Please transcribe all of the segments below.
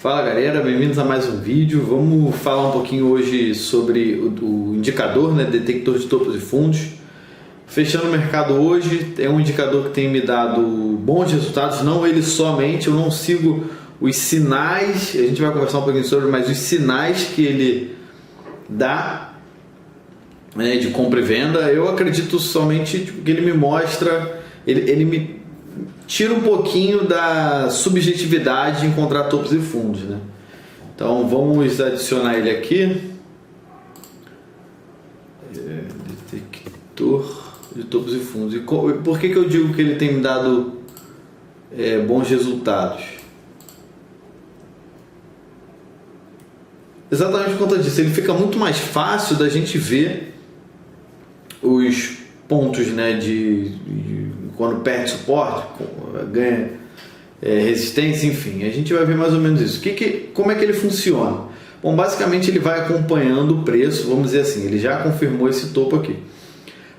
Fala galera, bem-vindos a mais um vídeo. Vamos falar um pouquinho hoje sobre o indicador, né, detector de topos e fundos. Fechando o mercado hoje, é um indicador que tem me dado bons resultados, não ele somente, eu não sigo os sinais, a gente vai conversar um pouquinho sobre, mas os sinais que ele dá, né, de compra e venda, eu acredito somente que ele me mostra, ele me tira um pouquinho da subjetividade de encontrar topos e fundos, né? Então vamos adicionar ele aqui, detector de topos e fundos. E por que eu digo que ele tem me dado bons resultados? Exatamente por conta disso, ele fica muito mais fácil da gente ver os pontos, né, quando perde suporte, ganha resistência, enfim, a gente vai ver mais ou menos isso. Como é que ele funciona? Bom, basicamente ele vai acompanhando o preço, vamos dizer assim, ele já confirmou esse topo aqui.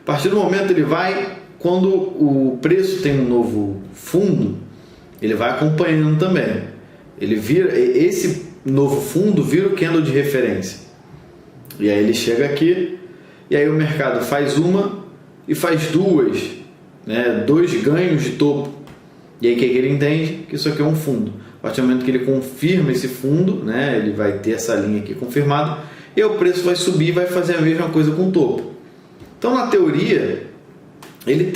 A partir do momento ele vai, quando o preço tem um novo fundo, ele vai acompanhando também. Ele vira, esse novo fundo vira o candle de referência. E aí ele chega aqui, e aí o mercado faz uma e faz duas, né, dois ganhos de topo. E aí o que ele entende? Que isso aqui é um fundo. A partir do momento que ele confirma esse fundo, né, ele vai ter essa linha aqui confirmada, e o preço vai subir e vai fazer a mesma coisa com o topo. Então, na teoria, ele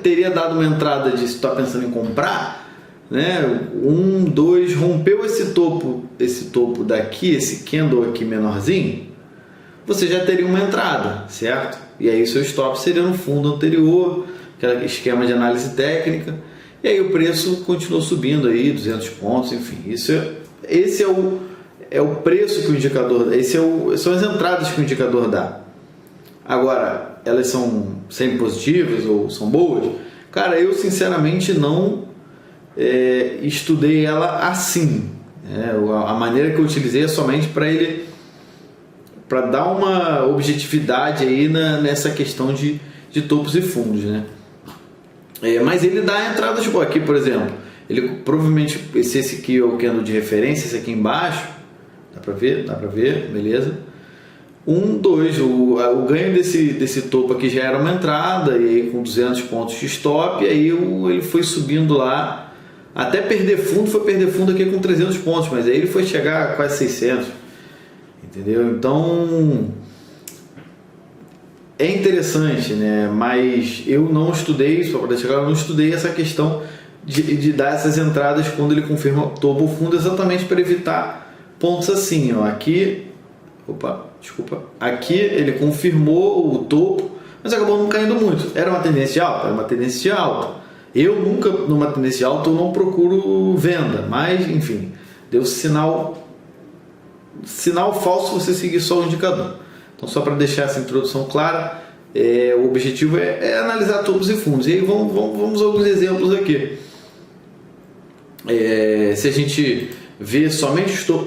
teria dado uma entrada de, se está pensando em comprar, né, 1, 2, rompeu esse topo daqui, esse candle aqui menorzinho, você já teria uma entrada, certo? E aí o seu stop seria no fundo anterior, aquele esquema de análise técnica, e aí o preço continuou subindo aí, 200 pontos, enfim. Esse é o preço que o indicador, são as entradas que o indicador dá. Agora, elas são sempre positivas ou são boas? Cara, eu sinceramente não estudei ela assim. A maneira que eu utilizei é somente para dar uma objetividade aí nessa questão de topos e fundos, né? Mas ele dá entradas, tipo aqui, por exemplo, ele provavelmente, esse aqui é o candle de referência, esse aqui embaixo, dá para ver, beleza? 1, 2, o ganho desse topo aqui já era uma entrada, e aí com 200 pontos de stop, e aí ele foi subindo lá, até perder fundo, foi perder fundo aqui com 300 pontos, mas aí ele foi chegar a quase 600, entendeu? Então é interessante, né? Mas eu não estudei, só para deixar claro, eu não estudei essa questão de dar essas entradas quando ele confirma topo ou fundo, exatamente para evitar pontos assim, ó. Aqui ele confirmou o topo, mas acabou não caindo muito. Era uma tendência alta? Era uma tendência alta. Eu nunca, numa tendência alta, eu não procuro venda, mas enfim, deu sinal falso se você seguir só o indicador. Então, só para deixar essa introdução clara, o objetivo é analisar topos e fundos. E aí vamos a alguns exemplos aqui. Se a gente vê somente os topos...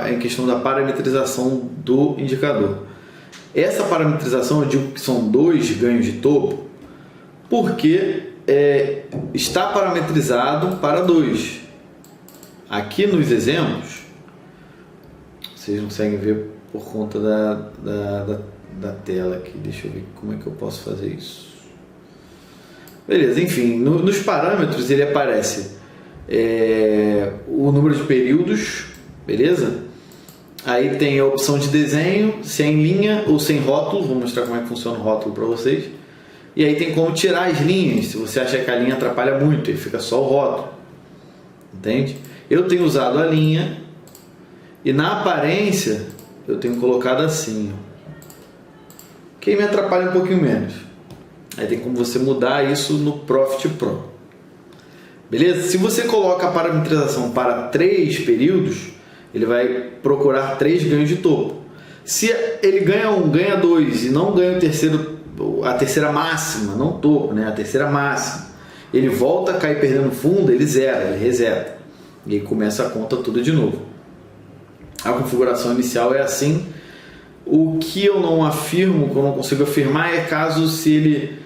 em questão da parametrização do indicador. Essa parametrização, eu digo que são 2 ganhos de topo, porque está parametrizado para 2. Aqui nos exemplos, vocês conseguem ver por conta da tela aqui. Deixa eu ver como é que eu posso fazer isso. Beleza, enfim, nos parâmetros ele aparece o número de períodos, beleza? Aí tem a opção de desenho, se é em linha ou sem rótulo. Vou mostrar como é que funciona o rótulo para vocês. E aí tem como tirar as linhas, se você acha que a linha atrapalha muito, aí fica só o rótulo, entende? Eu tenho usado a linha e na aparência eu tenho colocado assim, que me atrapalha um pouquinho menos. Aí tem como você mudar isso no Profit Pro, beleza? Se você coloca a parametrização para 3 períodos, ele vai procurar 3 ganhos de topo. Se ele ganha 1, ganha 2 e não ganha a terceira máxima, não topo, né? A terceira máxima, ele volta a cair perdendo fundo, ele reseta, e aí começa a conta toda de novo. A configuração inicial é assim. O que eu não afirmo, que eu não consigo afirmar, é caso se ele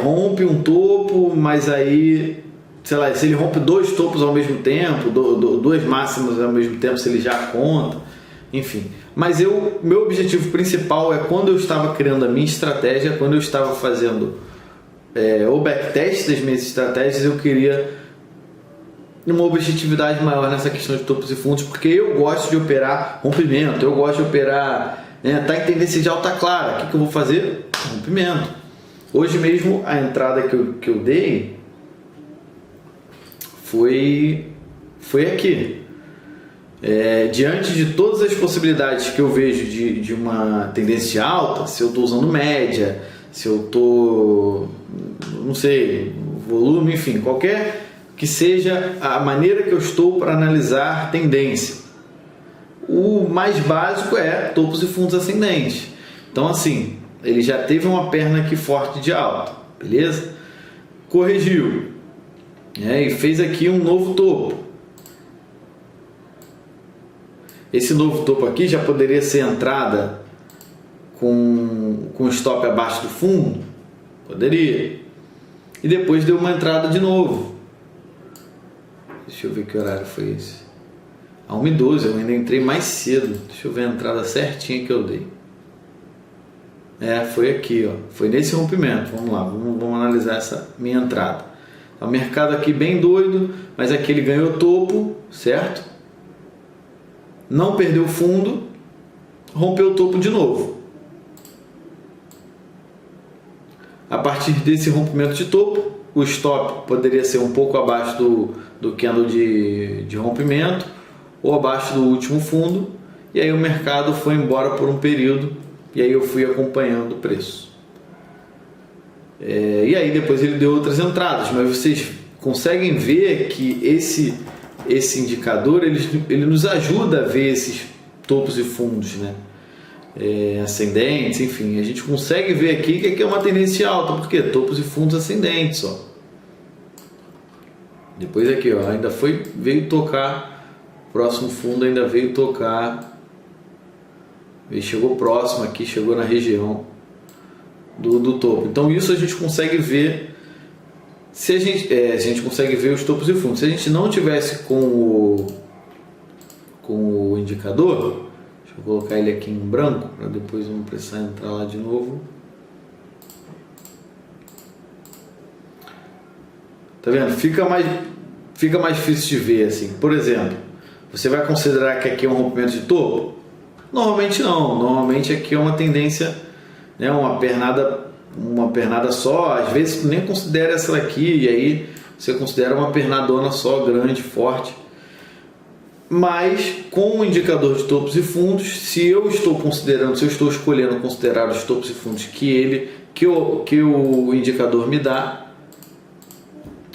rompe um topo, mas aí sei lá, se ele rompe 2 topos ao mesmo tempo, 2 máximas ao mesmo tempo, se ele já conta, enfim. Mas meu objetivo principal é quando eu estava criando a minha estratégia, quando eu estava fazendo o backtest das minhas estratégias, eu queria uma objetividade maior nessa questão de topos e fundos, porque eu gosto de operar rompimento, eu gosto de operar, tá em tendência de alta clara. O que eu vou fazer? Rompimento. Hoje mesmo a entrada que eu dei foi aqui. Diante de todas as possibilidades que eu vejo de uma tendência alta, se eu estou usando média, se eu estou, não sei, volume, enfim, qualquer que seja a maneira que eu estou para analisar tendência, o mais básico é topos e fundos ascendentes. Então assim, ele já teve uma perna aqui forte de alta, beleza? Corrigiu, e fez aqui um novo topo. Esse novo topo aqui já poderia ser entrada com stop abaixo do fundo? Poderia. E depois deu uma entrada de novo. Deixa eu ver que horário foi esse. A 1h12, eu ainda entrei mais cedo. Deixa eu ver a entrada certinha que eu dei. Foi aqui, ó. Foi nesse rompimento. Vamos lá, vamos analisar essa minha entrada. O mercado aqui bem doido, mas aqui ele ganhou topo, certo? Não perdeu fundo, rompeu o topo de novo. A partir desse rompimento de topo, o stop poderia ser um pouco abaixo do candle de rompimento ou abaixo do último fundo, e aí o mercado foi embora por um período e aí eu fui acompanhando o preço. E aí depois ele deu outras entradas, mas vocês conseguem ver que esse indicador ele nos ajuda a ver esses topos e fundos, né? Ascendentes, enfim, a gente consegue ver aqui que aqui é uma tendência alta, porque topos e fundos ascendentes, ó. Depois aqui, ó, ainda veio tocar, próximo fundo ainda veio tocar, ele chegou próximo aqui, chegou na região do topo. Então isso a gente consegue ver. Se a gente consegue ver os topos e fundos. Se a gente não tivesse com o indicador, deixa eu colocar ele aqui em branco para depois não precisar entrar lá de novo. Tá vendo? Fica mais difícil de ver assim. Por exemplo, você vai considerar que aqui é um rompimento de topo? Normalmente não. Normalmente aqui é uma tendência, né, uma pernada só. Às vezes tu nem considera essa daqui, e aí você considera uma pernadona só, grande, forte. Mas com o indicador de topos e fundos, se eu estou escolhendo considerar os topos e fundos que o indicador me dá,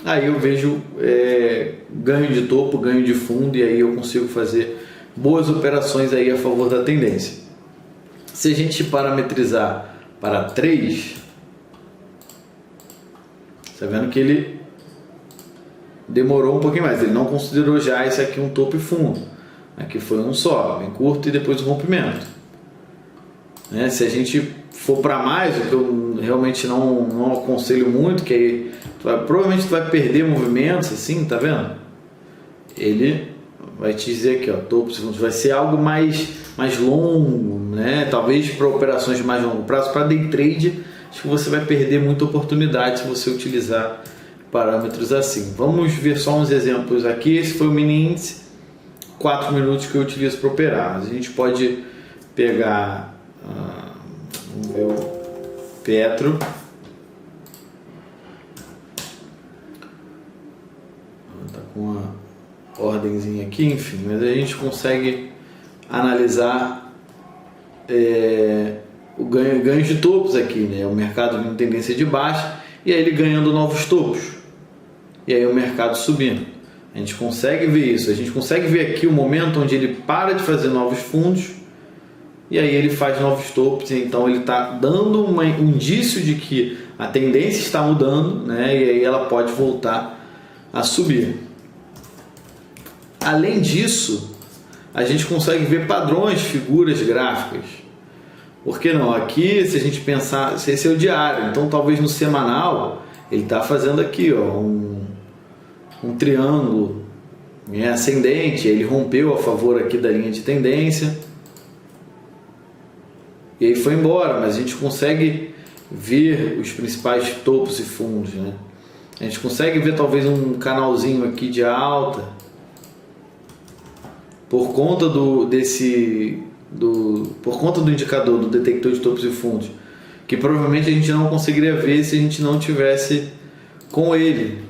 aí eu vejo ganho de topo, ganho de fundo, e aí eu consigo fazer boas operações aí a favor da tendência. Se a gente parametrizar para 3, está vendo que ele demorou um pouquinho mais, ele não considerou já esse aqui um topo e fundo. Aqui foi um só, bem curto, e depois o rompimento. Se a gente for para mais, o que eu realmente não aconselho muito, que aí provavelmente tu vai perder movimentos, assim, tá vendo? Ele vai te dizer aqui, ó, topos e fundos, vai ser algo mais longo, né? Talvez para operações de mais longo prazo, para day trade, acho que você vai perder muita oportunidade se você utilizar parâmetros assim. Vamos ver só uns exemplos aqui. Esse foi o mini índice, 4 minutos que eu utilizo para operar. A gente pode pegar, vamos ver o Petro. Tá com uma ordenzinha aqui, enfim, mas a gente consegue analisar o ganho de topos aqui, né? O mercado em tendência de baixa e aí ele ganhando novos topos, e aí o mercado subindo. A gente consegue ver isso, a gente consegue ver aqui o momento onde ele para de fazer novos fundos e aí ele faz novos topos. Então ele está dando um indício de que a tendência está mudando, né? E aí ela pode voltar a subir. Além disso, a gente consegue ver padrões, figuras gráficas. Por que não? Aqui, se a gente pensar, esse é o diário, então talvez no semanal ele está fazendo aqui, ó, um triângulo ascendente, ele rompeu a favor aqui da linha de tendência e aí foi embora, mas a gente consegue ver os principais topos e fundos, né? A gente consegue ver talvez um canalzinho aqui de alta por conta por conta do indicador do detector de topos e fundos, que provavelmente a gente não conseguiria ver se a gente não tivesse com ele.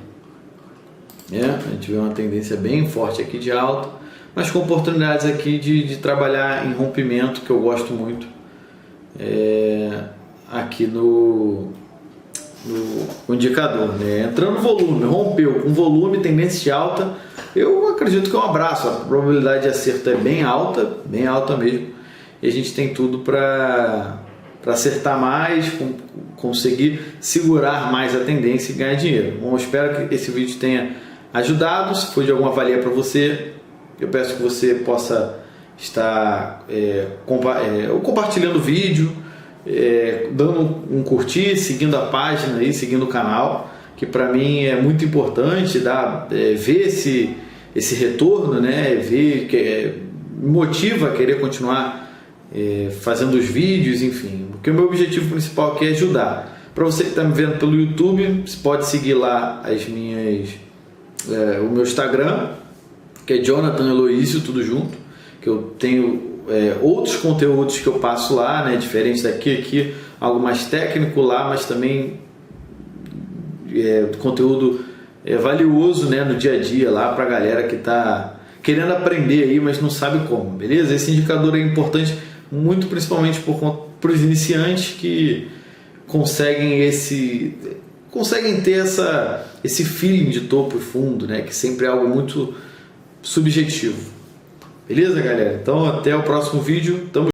A gente vê uma tendência bem forte aqui de alta, mas com oportunidades aqui de trabalhar em rompimento, que eu gosto muito, aqui no indicador, né? Entrando no volume, rompeu com volume, tendência de alta, eu acredito que é um abraço. A probabilidade de acerto é bem alta mesmo, e a gente tem tudo para acertar mais, conseguir segurar mais a tendência e ganhar dinheiro. Bom, eu espero que esse vídeo tenha ajudado. Se for de alguma valia para você, eu peço que você possa estar compartilhando o vídeo, dando um curtir, seguindo a página aí, seguindo o canal, que para mim é muito importante ver esse retorno, né? Ver que me motiva a querer continuar fazendo os vídeos, enfim, porque o meu objetivo principal aqui é ajudar. Para você que está me vendo pelo YouTube, você pode seguir lá o meu Instagram, que é Jonathan Eloísio, tudo junto, que eu tenho outros conteúdos que eu passo lá, né, diferentes aqui algo mais técnico lá, mas também conteúdo valioso, né, no dia a dia lá para a galera que está querendo aprender aí, mas não sabe como, beleza? Esse indicador é importante muito, principalmente para os iniciantes que conseguem ter esse feeling de topo e fundo, né, que sempre é algo muito subjetivo. Beleza, galera? Então até o próximo vídeo. Tamo